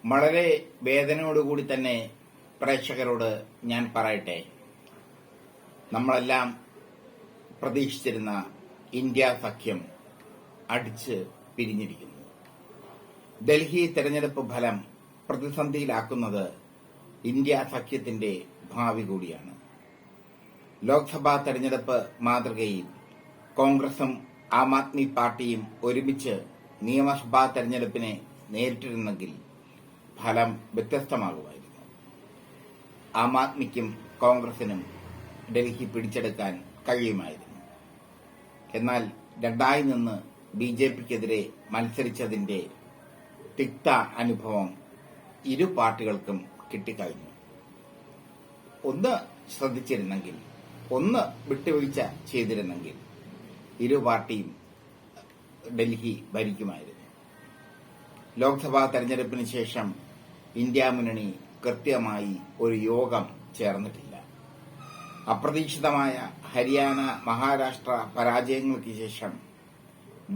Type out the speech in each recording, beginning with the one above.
വളരെ വേദനയോടുകൂടി തന്നെ പ്രേക്ഷകരോട് ഞാൻ പറയട്ടെ, നമ്മളെല്ലാം പ്രതീക്ഷിച്ചിരുന്ന ഇന്ത്യ സഖ്യം അടിച്ച് പിരിഞ്ഞിരിക്കുന്നു. ഡൽഹി തെരഞ്ഞെടുപ്പ് ഫലം പ്രതിസന്ധിയിലാക്കുന്നത് ഇന്ത്യ സഖ്യത്തിന്റെ ഭാവി കൂടിയാണ്. ലോക്സഭാ തെരഞ്ഞെടുപ്പ് മാതൃകയിൽ കോൺഗ്രസും ആം ആദ്മി പാർട്ടിയും ഒരുമിച്ച് നിയമസഭാ തെരഞ്ഞെടുപ്പിനെ നേരിട്ടിരുന്നെങ്കിൽ ഫലം വ്യത്യസ്തമാകുമായിരുന്നു. ആം ആദ്മിക്കും കോൺഗ്രസിനും ഡൽഹി പിടിച്ചെടുക്കാൻ കഴിയുമായിരുന്നു. എന്നാൽ രണ്ടായി നിന്ന് ബിജെപിക്കെതിരെ മത്സരിച്ചതിന്റെ തിക്ത അനുഭവം ഇരു പാർട്ടികൾക്കും കിട്ടിക്കഴിഞ്ഞു. ഒന്ന് ശ്രദ്ധിച്ചിരുന്നെങ്കിൽ, ഒന്ന് വിട്ടുവീഴ്ച ചെയ്തിരുന്നെങ്കിൽ ഇരു പാർട്ടിയും ഡൽഹി ഭരിക്കുമായിരുന്നു. ലോക്സഭാ തെരഞ്ഞെടുപ്പിന് ശേഷം ഇന്ത്യ മുന്നണി കൃത്യമായി ഒരു യോഗം ചേർന്നിട്ടില്ല. അപ്രതീക്ഷിതമായ ഹരിയാന, മഹാരാഷ്ട്ര പരാജയങ്ങൾക്ക് ശേഷം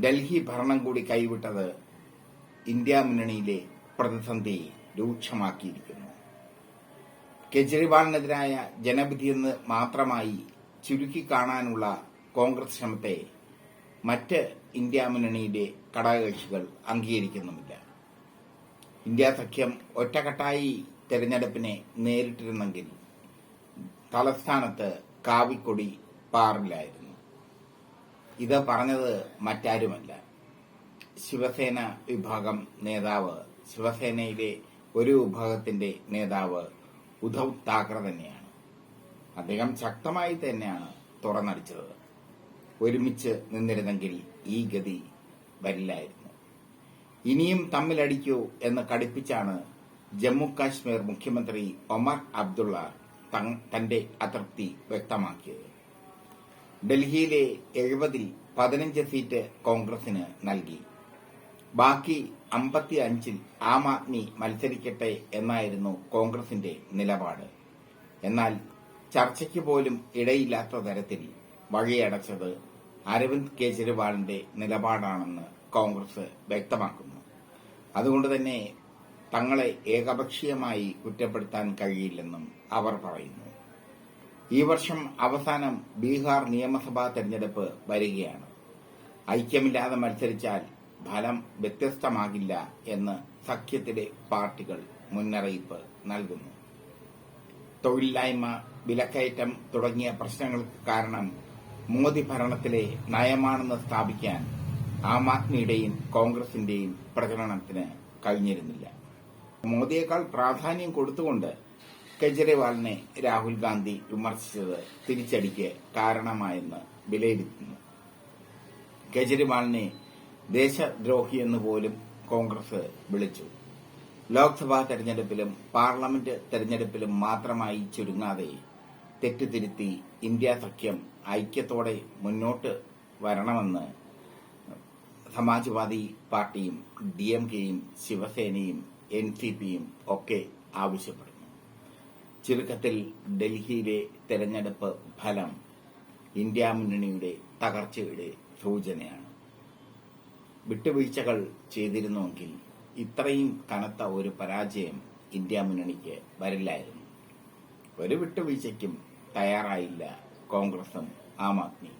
ഡൽഹി ഭരണം കൂടി കൈവിട്ടത് ഇന്ത്യ മുന്നണിയിലെ പ്രതിസന്ധി രൂക്ഷമാക്കിയിരിക്കുന്നു. കെജ്രിവാളിനെതിരായ ജനവിധിയെന്ന് മാത്രമായി ചുരുക്കിക്കാണാനുള്ള കോൺഗ്രസ് ശ്രമത്തെ മറ്റ് ഇന്ത്യ മുന്നണിയിലെ ഘടകകക്ഷികൾ അംഗീകരിക്കുന്നുമില്ല. ഇന്ത്യ സഖ്യം ഒറ്റക്കെട്ടായി തെരഞ്ഞെടുപ്പിനെ നേരിട്ടിരുന്നെങ്കിൽ തലസ്ഥാനത്ത് കാവിക്കൊടി പാറില്ലായിരുന്നു. ഇത് പറഞ്ഞത് മറ്റാരുമല്ല, ശിവസേന വിഭാഗം നേതാവ്, ശിവസേനയിലെ ഒരു വിഭാഗത്തിന്റെ നേതാവ് ഉദ്ധവ് താക്കറെ തന്നെയാണ്. അദ്ദേഹം ശക്തമായി തന്നെയാണ് തുറന്നടിച്ചത്. ഒരുമിച്ച് നിന്നിരുന്നെങ്കിൽ ഈ ഗതി വരില്ലായിരുന്നു. ഇനിയും തമ്മിലടിക്കൂ എന്ന് കടുപ്പിച്ചാണ് ജമ്മു കാശ്മീർ മുഖ്യമന്ത്രി ഒമർ അബ്ദുള്ള തന്റെ അതൃപ്തി വ്യക്തമാക്കിയത്. ഡൽഹിയിലെ 70-ൽ 15 സീറ്റ് കോൺഗ്രസിന് നൽകി. ബാക്കി 55-ൽ ആം ആദ്മി മത്സരിക്കട്ടെ എന്നായിരുന്നു കോൺഗ്രസിന്റെ നിലപാട്. എന്നാൽ ചർച്ചയ്ക്ക് പോലും ഇടയില്ലാത്ത തരത്തിൽ വഴിയടച്ചത് അരവിന്ദ് കെജ്രിവാളിന്റെ നിലപാടാണെന്ന് കോൺഗ്രസ് വ്യക്തമാക്കുന്നു. അതുകൊണ്ട് തന്നെ തങ്ങളെ ഏകപക്ഷീയമായി കുറ്റപ്പെടുത്താൻ കഴിയില്ലെന്നും അവർ പറയുന്നു. ഈ വർഷം അവസാനം ബീഹാർ നിയമസഭാ തെരഞ്ഞെടുപ്പ് വരികയാണ്. ഐക്യമില്ലാതെ മത്സരിച്ചാൽ ഫലം വ്യത്യസ്തമാകില്ല എന്ന് സഖ്യത്തിലെ പാർട്ടികൾ മുന്നറിയിപ്പ് നൽകുന്നു. തൊഴിലില്ലായ്മ, വിലക്കയറ്റം തുടങ്ങിയ പ്രശ്നങ്ങൾക്ക് കാരണം മോദി ഭരണത്തിലെ നയമാണെന്ന് സ്ഥാപിക്കാൻ ആം ആദ്മിയുടെയും കോൺഗ്രസിന്റെയും പ്രചരണത്തിന് കഴിഞ്ഞിരുന്നില്ല. മോദിയേക്കാൾ പ്രാധാന്യം കൊടുത്തുകൊണ്ട് കെജ്രിവാളിനെ രാഹുൽ ഗാന്ധി വിമർശിച്ചത് തിരിച്ചടിക്ക് കാരണമായെന്ന് വിലയിരുത്തുന്നു. കെജ്രിവാളിനെ ദേശദ്രോഹിയെന്ന് പോലും കോൺഗ്രസ് വിളിച്ചു. ലോക്സഭാ തെരഞ്ഞെടുപ്പിലും പാർലമെന്റ് തെരഞ്ഞെടുപ്പിലും മാത്രമായി ചുരുങ്ങാതെ തെറ്റുതിരുത്തി ഇന്ത്യ സഖ്യം ഐക്യത്തോടെ മുന്നോട്ട് വരണമെന്ന് സമാജ്വാദി പാർട്ടിയും DMKയും ശിവസേനയും NCPയും ഒക്കെ ആവശ്യപ്പെടുന്നു. ചുരുക്കത്തിൽ ഡൽഹിയിലെ തെരഞ്ഞെടുപ്പ് ഫലം ഇന്ത്യ മുന്നണിയുടെ തകർച്ചയുടെ സൂചനയാണ്. വിട്ടുവീഴ്ചകൾ ചെയ്തിരുന്നുവെങ്കിൽ ഇത്രയും കനത്ത ഒരു പരാജയം ഇന്ത്യ മുന്നണിക്ക് വരില്ലായിരുന്നു. ഒരു വിട്ടുവീഴ്ചയ്ക്കും തയ്യാറായില്ല കോൺഗ്രസും ആം ആദ്മി.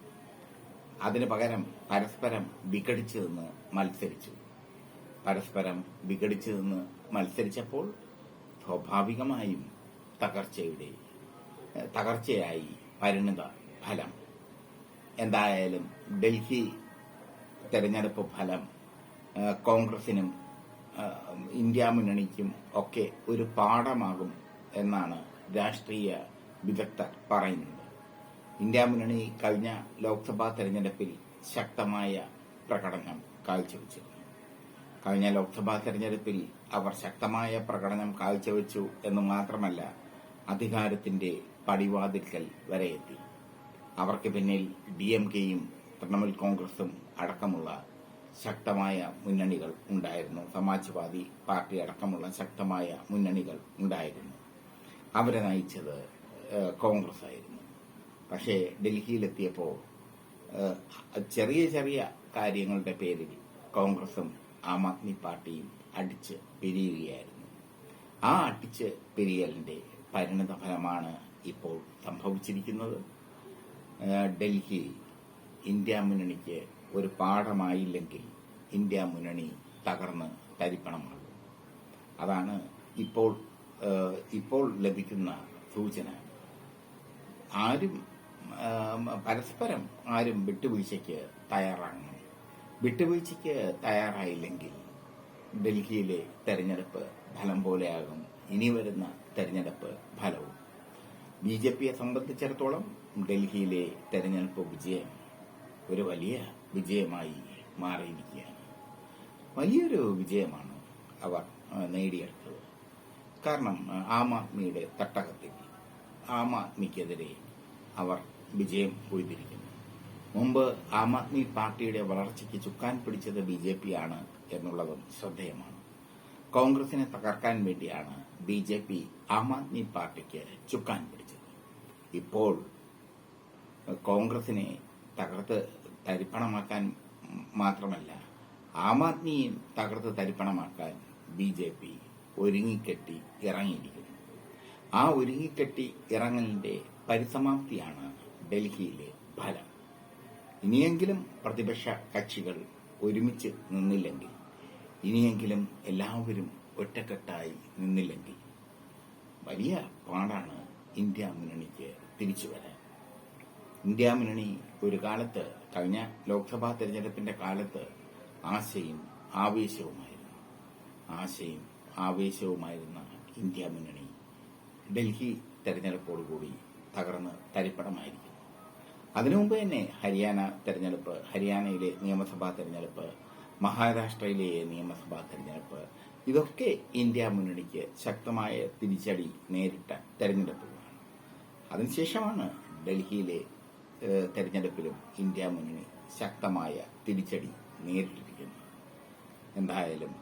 അതിനു പകരം പരസ്പരം വിഘടിച്ചു നിന്ന് മത്സരിച്ചു. പരസ്പരം വിഘടിച്ചു നിന്ന് മത്സരിച്ചപ്പോൾ സ്വാഭാവികമായും തകർച്ചയായി പരിണിത ഫലം. എന്തായാലും ഡൽഹി തെരഞ്ഞെടുപ്പ് ഫലം കോൺഗ്രസിനും ഇന്ത്യ മുന്നണിക്കും ഒക്കെ ഒരു പാഠമാകും എന്നാണ് രാഷ്ട്രീയ വിദഗ്ധർ പറയുന്നത്. ഇന്ത്യ മുന്നണി കഴിഞ്ഞ ലോക്സഭാ തെരഞ്ഞെടുപ്പിൽ ശക്തമായ പ്രകടനം കാഴ്ചവെച്ചിരുന്നു. കഴിഞ്ഞ ലോക്സഭാ തെരഞ്ഞെടുപ്പിൽ അവർ ശക്തമായ പ്രകടനം കാഴ്ചവെച്ചു എന്ന് മാത്രമല്ല, അധികാരത്തിന്റെ പടിവാതിൽക്കൽ വരെ എത്തി. അവർക്ക് പിന്നിൽ DMKയും തൃണമൂൽ കോൺഗ്രസും അടക്കമുള്ള ശക്തമായ മുന്നണികൾ ഉണ്ടായിരുന്നു. സമാജ്വാദി പാർട്ടി അടക്കമുള്ള ശക്തമായ മുന്നണികൾ ഉണ്ടായിരുന്നു. അവരെ നയിച്ചത് കോൺഗ്രസ് ആയിരുന്നു. പക്ഷേ ഡൽഹിയിലെത്തിയപ്പോൾ ചെറിയ ചെറിയ കാര്യങ്ങളുടെ പേരിൽ കോൺഗ്രസും ആം ആദ്മി പാർട്ടിയും അടിച്ച് പിരിയുകയായിരുന്നു. ആ അടിച്ച് പിരിയലിന്റെ പരിണിത ഫലമാണ് ഇപ്പോൾ സംഭവിച്ചിരിക്കുന്നത്. ഡൽഹി ഇന്ത്യ മുന്നണിക്ക് ഒരു പാഠമായില്ലെങ്കിൽ ഇന്ത്യ മുന്നണി തകർന്ന് തരിപ്പണമാകും. അതാണ് ഇപ്പോൾ ലഭിക്കുന്ന സൂചന. പരസ്പരം ആരും വിട്ടുവീഴ്ചയ്ക്ക് തയ്യാറാകണം. വിട്ടുവീഴ്ചയ്ക്ക് തയ്യാറായില്ലെങ്കിൽ ഡൽഹിയിലെ തെരഞ്ഞെടുപ്പ് ഫലം പോലെയാകും ഇനി വരുന്ന തെരഞ്ഞെടുപ്പ് ഫലവും. ബിജെപിയെ സംബന്ധിച്ചിടത്തോളം ഡൽഹിയിലെ തെരഞ്ഞെടുപ്പ് വിജയം ഒരു വലിയ വിജയമായി മാറിയിരിക്കുകയാണ്. വലിയൊരു വിജയമാണ് അവർ നേടിയെടുത്തത്. കാരണം ആം ആദ്മിയുടെ തട്ടകത്തിൽ ആം ആദ്മിക്കെതിരെ അവർ വിജയം കൊയ്തിരിക്കുന്നു. മുമ്പ് ആം ആദ്മി പാർട്ടിയുടെ വളർച്ചയ്ക്ക് ചുക്കാൻ പിടിച്ചത് ബിജെപി ആണ് എന്നുള്ളതും ശ്രദ്ധേയമാണ്. കോൺഗ്രസിനെ തകർക്കാൻ വേണ്ടിയാണ് ബിജെപി ആം ആദ്മി പാർട്ടിക്ക് ചുക്കാൻ പിടിച്ചത്. ഇപ്പോൾ കോൺഗ്രസിനെ തകർത്ത് തരിപ്പണമാക്കാൻ മാത്രമല്ല, ആം ആദ്മിയും തകർത്ത് തരിപ്പണമാക്കാൻ ബിജെപി ഒരുങ്ങിക്കെട്ടി ഇറങ്ങിയിരിക്കുന്നു. ആ ഒരുങ്ങിക്കെട്ടി ഇറങ്ങലിന്റെ പരിസമാപ്തിയാണ് ഡൽഹിയിലെ ഫലം. ഇനിയെങ്കിലും പ്രതിപക്ഷ കക്ഷികൾ ഒരുമിച്ച് നിന്നില്ലെങ്കിൽ, ഇനിയെങ്കിലും എല്ലാവരും ഒറ്റക്കെട്ടായി നിന്നില്ലെങ്കിൽ വലിയ പാടാണ് ഇന്ത്യ മുന്നണിക്ക് തിരിച്ചു വരാൻ. ഇന്ത്യ മുന്നണി ഒരു കാലത്ത്, കഴിഞ്ഞ ലോക്സഭാ തെരഞ്ഞെടുപ്പിന്റെ കാലത്ത് ആശയും ആവേശവുമായിരുന്ന ഇന്ത്യ മുന്നണി ഡൽഹി തെരഞ്ഞെടുപ്പോടുകൂടി തകർന്ന് തരിപ്പണമായിരിക്കും. അതിനു മുമ്പ് തന്നെ ഹരിയാനയിലെ നിയമസഭാ തെരഞ്ഞെടുപ്പ്, മഹാരാഷ്ട്രയിലെ നിയമസഭാ തെരഞ്ഞെടുപ്പ്, ഇതൊക്കെ ഇന്ത്യ മുന്നണിക്ക് ശക്തമായ തിരിച്ചടി നേരിട്ട തെരഞ്ഞെടുപ്പുകളാണ്. അതിനുശേഷമാണ് ഡൽഹിയിലെ തെരഞ്ഞെടുപ്പിലും ഇന്ത്യ മുന്നണി ശക്തമായ തിരിച്ചടി നേരിട്ടിരിക്കുന്നത്. എന്തായാലും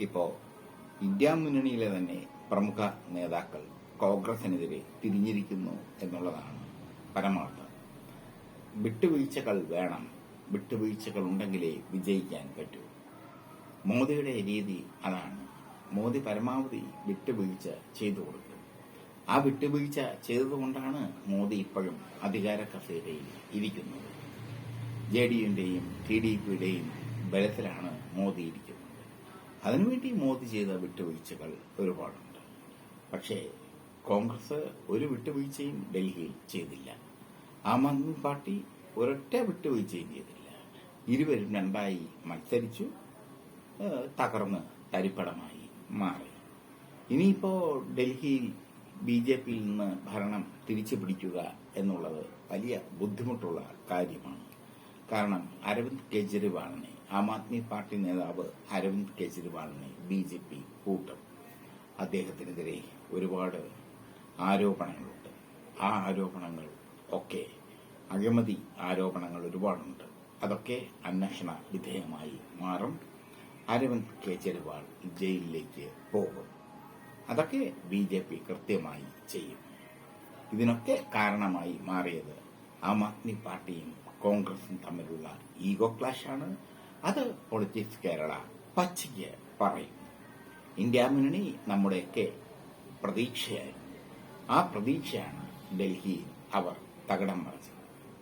ഇപ്പോ ഇന്ത്യ മുന്നണിയിലെ തന്നെ പ്രമുഖ നേതാക്കൾ കോൺഗ്രസിനെതിരെ തിരിഞ്ഞിരിക്കുന്നു എന്നുള്ളതാണ് പരമാർത്ഥം. വിട്ടുവീഴ്ചകൾ വേണം, വിട്ടുവീഴ്ചകൾ ഉണ്ടെങ്കിലേ വിജയിക്കാൻ പറ്റൂ. മോദിയുടെ രീതി അതാണ്. മോദി പരമാവധി വിട്ടുവീഴ്ച ചെയ്തു കൊടുക്കും. ആ വിട്ടുവീഴ്ച ചെയ്തതുകൊണ്ടാണ് മോദി ഇപ്പോഴും അധികാര കസേരയിൽ ഇരിക്കുന്നത്. ജെഡിയുടെയും ടിഡിപിയുടെയും ബലത്തിലാണ് മോദി ഇരിക്കുന്നത്. അതിനുവേണ്ടി മോദി ചെയ്ത വിട്ടുവീഴ്ചകൾ ഒരുപാടുണ്ട്. പക്ഷേ കോൺഗ്രസ് ഒരു വിട്ടുവീഴ്ചയും ഡൽഹിയിൽ ചെയ്തില്ല. ആം ആദ്മി പാർട്ടി ഒരൊറ്റ വിട്ടുവീഴ്ചയും ചെയ്തില്ല. ഇരുവരും രണ്ടായി മത്സരിച്ചു, തകർന്ന് തരിപ്പണമായി മാറി. ഇനിയിപ്പോ ഡൽഹിയിൽ ബിജെപിയിൽ നിന്ന് ഭരണം തിരിച്ചു പിടിക്കുക എന്നുള്ളത് വലിയ ബുദ്ധിമുട്ടുള്ള കാര്യമാണ്. കാരണം അരവിന്ദ് കെജ്രിവാളിനെ, ആം ആദ്മി പാർട്ടി നേതാവ് അരവിന്ദ് കെജ്രിവാളിനെ ബിജെപി കൂട്ടും. അദ്ദേഹത്തിനെതിരെ ഒരുപാട് ആരോപണങ്ങളുണ്ട്. ആ ആരോപണങ്ങൾ ഒക്കെ അഴിമതി ആരോപണങ്ങൾ ഒരുപാടുണ്ട്. അതൊക്കെ അന്വേഷണ വിധേയമായി മാറും. അരവിന്ദ് കെജ്രിവാൾ ജയിലിലേക്ക് പോകും. അതൊക്കെ ബിജെപി കൃത്യമായി ചെയ്യും. ഇതിനൊക്കെ കാരണമായി മാറിയത് ആം ആദ്മി പാർട്ടിയും കോൺഗ്രസും തമ്മിലുള്ള ഈഗോ ക്ലാഷാണ്. അത് പൊളിറ്റിക്സ് കേരള പച്ചയ്ക്ക് പറയും. ഇന്ത്യ മുന്നണി നമ്മുടെയൊക്കെ പ്രതീക്ഷയായിരുന്നു. ആ പ്രതീക്ഷയാണ് ഡൽഹിയിൽ അവർ തകിടം മറിച്ചത്.